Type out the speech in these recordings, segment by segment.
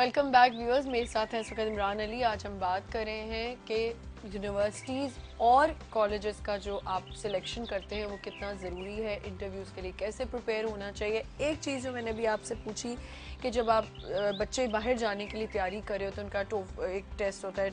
Welcome back viewers, मेरे साथ हैं इस वक्त इमरान अली। आज हम बात कर रहे हैं कि यूनिवर्सिटीज़ और कॉलेजेस का जो आप सिलेक्शन करते हैं वो कितना ज़रूरी है, इंटरव्यूज़ के लिए कैसे प्रिपेयर होना चाहिए। एक चीज़ जो मैंने भी आपसे पूछी कि जब आप बच्चे बाहर जाने के लिए तैयारी कर रहे हो तो उनका एक टेस्ट होता है,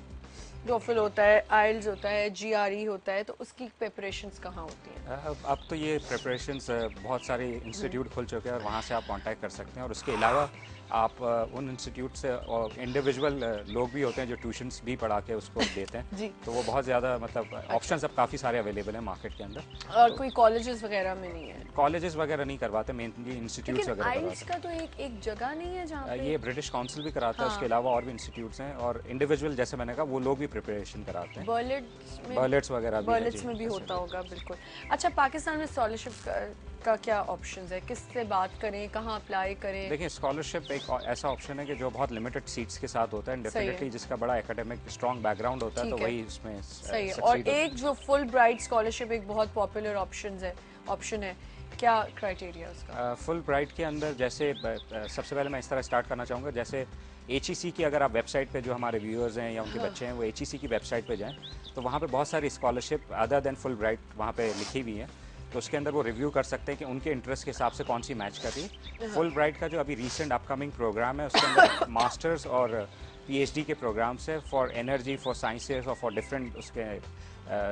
टोफल होता है, आइल्स होता है, GRE होता है, तो उसकी प्रिपरेशंस कहाँ होती हैं? अब तो ये प्रिपरेशंस बहुत सारे इंस्टीट्यूट खुल चुके हैं और वहाँ से आप कांटेक्ट कर सकते हैं। और उसके अलावा आप उन इंस्टीट्यूट से और इंडिविजुअल लोग भी होते हैं जो ट्यूशन्स भी पढ़ा के उसको देते हैं। जी। तो वो बहुत ज़्यादा मतलब ऑप्शंस अब काफ़ी सारे अवेलेबल हैं मार्केट के अंदर। और कोई कॉलेजेस वगैरह में नहीं है? कॉलेजेस वगैरह नहीं करवाते, मेनली इंस्टीट्यूट्स वगैरह आइल्स करवाते का तो एक जगह नहीं है जहाँ हैं। पे ये ब्रिटिश काउंसिल भी कराता है, उसके अलावा और भी इंस्टीट्यूट्स हैं और इंडिविजुअल जैसे मैंने कहा वो लोग भी प्रिपरेशन कराते हैं। बर्लिट्स वगैरह भी बर्लिट्स में भी होता होगा, बिल्कुल। अच्छा, पाकिस्तान में स्कॉलरशिप का क्या ऑप्शंस है? किससे बात करें, कहाँ अप्लाई करें? देखिए, स्कॉलरशिप एक ऐसा ऑप्शन है कि जो बहुत लिमिटेड सीट्स के साथ होता है। डेफिनेटली जिसका बड़ा एकेडमिक स्ट्रॉन्ग बैकग्राउंड होता है तो वही उसमें सही है। और एक जो फुल ब्राइट स्कॉलरशिप एक बहुत पॉपुलर ऑप्शन है, क्या क्राइटेरिया उसका? फुल ब्राइट के अंदर जैसे सबसे पहले मैं इस तरह स्टार्ट करना चाहूँगा, जैसे HEC की अगर आप वेबसाइट पे जो हमारे व्यूअर्स हैं या उनके बच्चे हैं वो HEC की वेबसाइट पे जाएं तो वहाँ पे बहुत सारी scholarship other than full bright वहाँ पे लिखी हुई है। तो उसके अंदर वो रिव्यू कर सकते हैं कि उनके इंटरेस्ट के हिसाब से कौन सी मैच कर रही है। फुल ब्राइट का जो अभी रिसेंट अपकमिंग प्रोग्राम है उसके अंदर मास्टर्स और PhD के प्रोग्राम्स है फॉर एनर्जी, फॉर साइंसेस और फॉर डिफरेंट उसके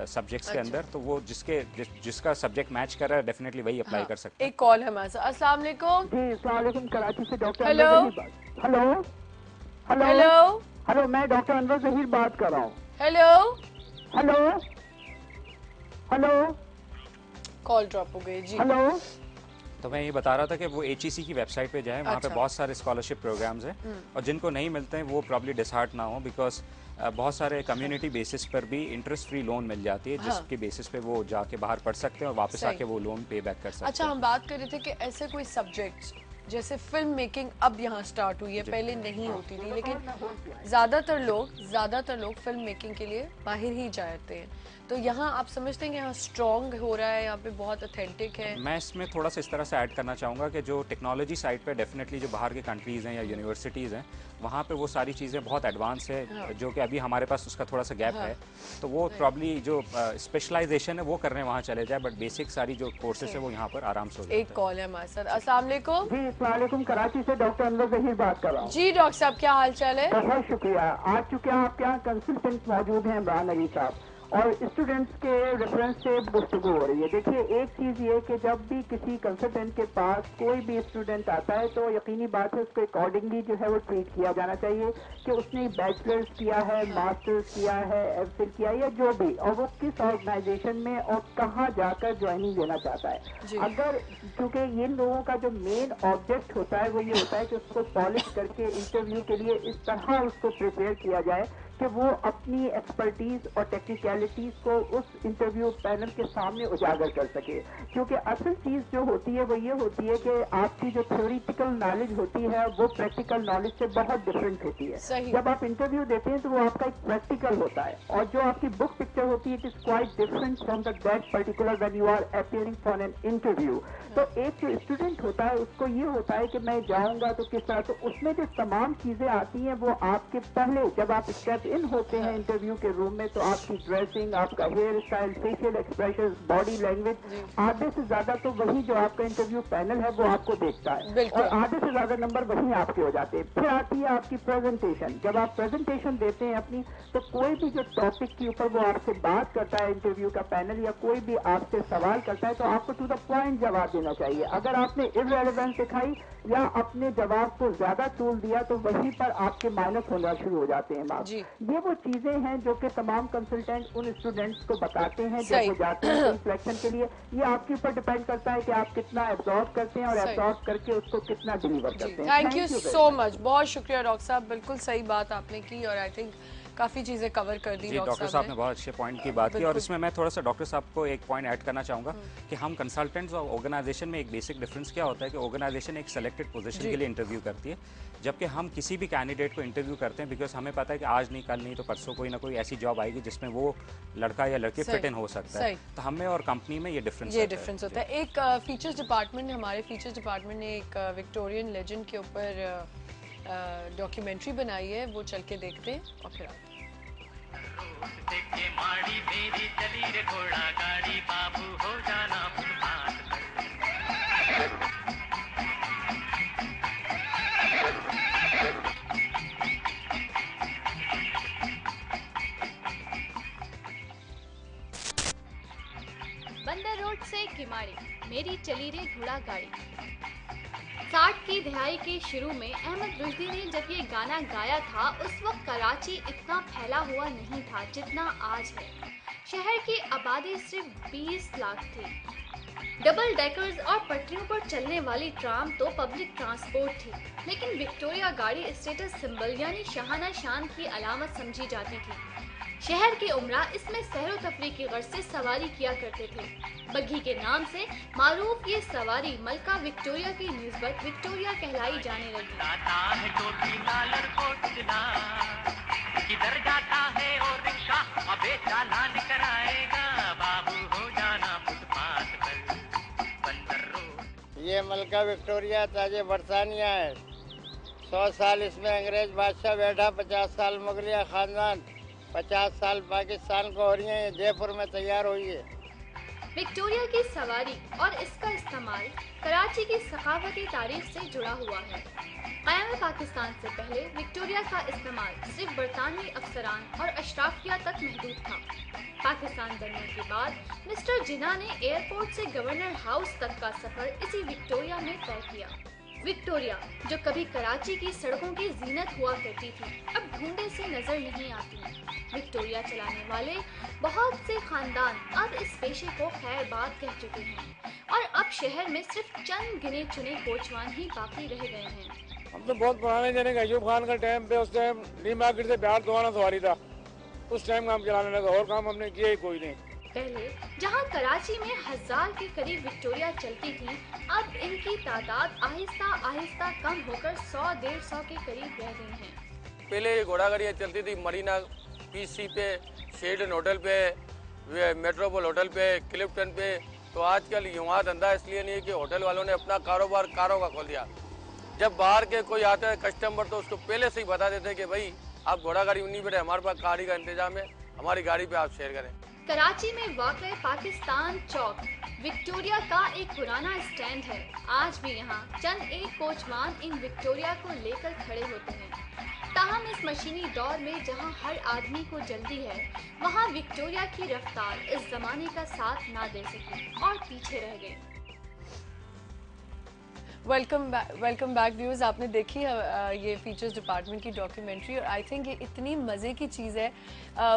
सब्जेक्ट्स के अंदर। तो वो जिसका सब्जेक्ट मैच कर रहा है डेफिनेटली वही अप्लाई कर सकते हैं। एक कॉल है हमारे साथ। अस्सलाम वालेकुम। जी, अस्सलाम वालेकुम। कराची से doctor hello hello hello hello hello, मैं डॉक्टर अनवर जहीर बात कर रहा हूँ। Hello hello hello call drop हो गई जी। हेलो। तो मैं ये बता रहा था कि वो HEC की वेबसाइट पे जाएं, वहाँ पे बहुत सारे स्कॉलरशिप प्रोग्राम्स हैं और जिनको नहीं मिलते हैं वो प्रॉब्ली डिसहार्ट ना हो, बिकॉज बहुत सारे कम्युनिटी बेसिस पर भी इंटरेस्ट फ्री लोन मिल जाती है जिसके बेसिस पे वो जाके बाहर पढ़ सकते हैं और वापस आके वो लोन पे बैक कर सकते हैं। अच्छा, हम बात कर रहे थे कि ऐसे कोई सब्जेक्ट जैसे फिल्म मेकिंग अब यहाँ स्टार्ट हुई है, पहले नहीं होती थी, लेकिन ज़्यादातर लोग फिल्म मेकिंग के लिए बाहर ही जाते हैं। तो यहाँ आप समझते हैं कि यहाँ स्ट्रॉन्ग हो रहा है, यहाँ पे बहुत ऑथेंटिक है? मैं इसमें थोड़ा सा इस तरह से ऐड करना चाहूँगा कि जो टेक्नोलॉजी साइड पे डेफिनेटली जो बाहर के कंट्रीज़ हैं या यूनिवर्सिटीज़ हैं वहाँ पे वो सारी चीज़ें बहुत एडवांस है, जो कि अभी हमारे पास उसका थोड़ा सा गैप है। तो वो प्रॉब्ली जो स्पेशलाइजेशन है वो करने वहाँ चले जाए, बट बेसिक सारी जो कोर्सेज है वो यहाँ पर आराम से हो जाते हैं। एक कॉल है हमारे साथ। अस्सलाम वालेकुम। जी, अस्सलाम वालेकुम। कराची से डॉक्टर अनवर जहीर बात कर रहा हूँ। जी डॉक्टर साहब, क्या हाल चाल है? बहुत शुक्रिया। आज चूँकि आपके यहाँ कंसल्टेंट मौजूद हैं इमरान अली साहब और स्टूडेंट्स के रेफरेंस से गुफ्तगू हो रही है। देखिए, एक चीज़ ये कि जब भी किसी कंसल्टेंट के पास कोई भी स्टूडेंट आता है तो यकीनी बात है उसको अकॉर्डिंगली जो है वो ट्रीट किया जाना चाहिए कि उसने बैचलर्स किया है, मास्टर्स किया है, MPhil किया है या जो भी, और वो किस ऑर्गेनाइजेशन में और कहाँ जाकर ज्वाइनिंग लेना चाहता है। अगर क्योंकि ये लोगों का जो मेन ऑब्जेक्ट होता है वो ये होता है कि उसको पॉलिश करके इंटरव्यू के लिए इस तरह उसको प्रिपेयर किया जाए कि वो अपनी एक्सपर्टीज और टेक्निकलिटीज को उस इंटरव्यू पैनल के सामने उजागर कर सके। क्योंकि असल चीज जो होती है वो ये होती है कि आपकी जो थ्योरिटिकल नॉलेज होती है वो प्रैक्टिकल नॉलेज से बहुत डिफरेंट होती है। जब आप इंटरव्यू देते हैं तो वो आपका एक प्रैक्टिकल होता है और जो आपकी बुक पिक्चर होती है it is quite different from that particular when you are appearing for an interview. तो एक जो स्टूडेंट होता है उसको ये होता है कि मैं जाऊंगा तो किस तरह, तो उसमें जो तमाम चीजें आती हैं वो आपके पहले जब आप स्टेप इन होते हैं इंटरव्यू के रूम में तो आपकी ड्रेसिंग, आपका hair style, facial expression, body language, आधे से ज्यादा तो वही जो आपका इंटरव्यू पैनल है वो आपको देखता है और आधे से ज्यादा नंबर वही आपके हो जाते हैं। फिर आती है आपकी प्रेजेंटेशन। जब आप प्रेजेंटेशन देते हैं अपनी, तो कोई भी जो टॉपिक के ऊपर वो आपसे बात करता है इंटरव्यू का पैनल या कोई भी आपसे सवाल करता है तो आपको टू द पॉइंट जवाब देना चाहिए। अगर आपने इररेलेवेंस दिखाई या अपने जवाब को ज्यादा तूल दिया तो वहीं पर आपके माइनस होना शुरू हो जाते हैं मार्क्स। ये वो चीजें हैं जो कि तमाम कंसल्टेंट उन स्टूडेंट्स को बताते हैं जब वो जाते हैं सिलेक्शन के लिए। ये आपके ऊपर डिपेंड करता है कि आप कितना एब्जॉर्ब करते हैं और एब्जॉर्ब करके उसको कितना डिलीवर करते हैं। थैंक यू सो मच, बहुत शुक्रिया डॉक्टर साहब, बिल्कुल सही बात आपने की और आई थिंक काफ़ी चीज़ें कवर कर दी डॉक्टर साहब ने बहुत अच्छे पॉइंट की बात की। और इसमें मैं थोड़ा सा डॉक्टर साहब को एक पॉइंट ऐड करना चाहूँगा कि हम कंसल्टेंट्स और ऑर्गेनाइजेशन में एक बेसिक डिफरेंस क्या होता है कि ऑर्गेनाइजेशन एक सेलेक्टेड पोजीशन के लिए इंटरव्यू करती है, जबकि हम किसी भी कैंडिडेट को इंटरव्यू करते हैं बिकॉज हमें पता है कि आज नहीं, कल नहीं तो परसों कोई ना कोई ऐसी जॉब आएगी जिसमें वो लड़का या लड़की फिट इन हो सकता है। तो हमें और कंपनी में ये डिफरेंस होता है। एक फीचर्स डिपार्टमेंट, हमारे फीचर्स डिपार्टमेंट ने एक विक्टोरियन लेजेंड के ऊपर डॉक्यूमेंट्री बनाई है, वो चल के देखते हैं और फिर आते हैं। माड़ी मेरी चली रे घोड़ा गाड़ी, बाबू हो जाना फुटपाथ पर। बंदर रोड से किमाड़ी, मेरी चली रे घोड़ा गाड़ी। 60 की दहाई के शुरू में अहमद रुश्दी ने जब ये गाना गाया था, उस वक्त कराची इतना फैला हुआ नहीं था जितना आज है। शहर की आबादी सिर्फ 20 लाख थी। डबल डेकर्स और पटरियों पर चलने वाली ट्राम तो पब्लिक ट्रांसपोर्ट थी, लेकिन विक्टोरिया गाड़ी स्टेटस सिंबल यानी शाहाना शान की अलामत समझी जाती थी। शहर के उमरा इसमें सैरो तफरीह की गर्ज से सवारी किया करते थे। बग्घी के नाम से मारूफ ये सवारी मलका विक्टोरिया की निस्बत विक्टोरिया कहलाई जाने लगी। किधर जाता है और रिक्शा अबे चालान कराएगा, बाबू हो जाना फुटपाथ पर। बंदर रोड ये मलका विक्टोरिया ताजे बरतानिया है। 100 साल इसमें अंग्रेज बादशाह बैठा, 50 साल मुगलिया खानदान, 50 साल पाकिस्तान को हो रही है। ये जयपुर में तैयार हुई है। विक्टोरिया की सवारी और इसका इस्तेमाल कराची की सकाफती तारीख से जुड़ा हुआ है। क़याम पाकिस्तान से पहले विक्टोरिया का इस्तेमाल सिर्फ बरतानवी अफसरान और अशराफिया तक महदूद था। पाकिस्तान बनने के बाद मिस्टर जिन्ना ने एयरपोर्ट से गवर्नर हाउस तक का सफर इसी विक्टोरिया में तय किया। विक्टोरिया जो कभी कराची की सड़कों की जीनत हुआ करती थी, अब ढूंढे से नजर नहीं आती। विक्टोरिया चलाने वाले बहुत से खानदान अब इस पेशे को खैरबाद कह चुके हैं और अब शहर में सिर्फ चंद गिने चुने कोचवान ही बाकी रह गए हैं। हम तो बहुत पुराने जने का अयूब खान का टाइम पे, उस टाइम नी मार्केट से बिहार दोबारा सवारी था, उस टाइम काम चलाने लगा, और काम हमने किया ही कोई नहीं। पहले जहां कराची में 1000 के करीब विक्टोरिया चलती थी, अब इनकी तादाद आहिस्ता आहिस्ता कम होकर 100-150 के करीब रह गई है। पहले ये घोड़ा गाड़ियाँ चलती थी मरीना पीसी पे, शेल्डन होटल पे, मेट्रोपोल होटल पे, क्लिफ्टन पे। तो आजकल युवा धंधा इसलिए नहीं है कि होटल वालों ने अपना कारोबार कारों का खोल दिया। जब बाहर के कोई आता है कस्टमर तो उसको पहले से ही बता देते हैं कि भाई आप घोड़ा गाड़ी नहीं बैठे, हमारे पास गाड़ी का इंतजाम है, हमारी गाड़ी पे आप शेयर करें। कराची में वाक़ पाकिस्तान चौक विक्टोरिया का एक पुराना स्टैंड है। आज भी यहाँ चंद एक कोचवान इन विक्टोरिया को लेकर खड़े होते हैं। ताहम इस मशीनी दौर में जहाँ हर आदमी को जल्दी है, वहाँ विक्टोरिया की रफ्तार इस जमाने का साथ ना दे सकी और पीछे रह गई। Welcome back viewers. आपने देखी ये फीचर्स डिपार्टमेंट की डॉक्यूमेंट्री और आई थिंक ये इतनी मज़े की चीज़ है।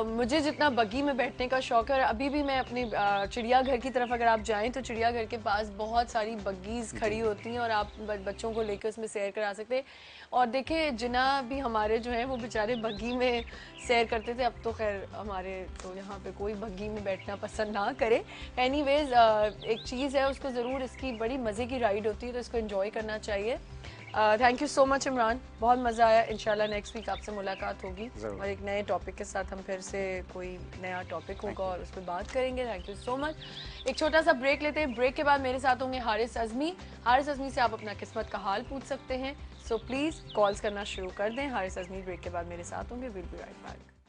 मुझे जितना बग्गी में बैठने का शौक है, और अभी भी मैं अपनी चिड़ियाघर की तरफ अगर आप जाएं तो चिड़ियाघर के पास बहुत सारी बग्गीज़ खड़ी होती हैं और आप बच्चों को लेकर उसमें सैर करा सकते हैं। और देखें जिना भी हमारे जो हैं वो बेचारे बग्गी में सैर करते थे, अब तो खैर हमारे तो यहाँ पे कोई बग्गी में बैठना पसंद ना करे। एनीवेज एक चीज़ है, उसको ज़रूर, इसकी बड़ी मज़े की राइड होती है तो इसको एंजॉय करना चाहिए। Thank you so much Imran, बहुत मज़ा आया। इंशाल्लाह नेक्स्ट वीक आपसे मुलाकात होगी और एक नए टॉपिक के साथ हम फिर से कोई नया टॉपिक होगा और उस पर बात करेंगे। Thank you so much. एक छोटा सा ब्रेक लेते हैं, ब्रेक के बाद मेरे साथ होंगे हारिस अज़मी। हारिस अज़मी से आप अपना किस्मत का हाल पूछ सकते हैं, सो प्लीज़ कॉल्स करना शुरू कर दें। हारिस अज़मी ब्रेक के बाद मेरे साथ होंगे। Will be right back.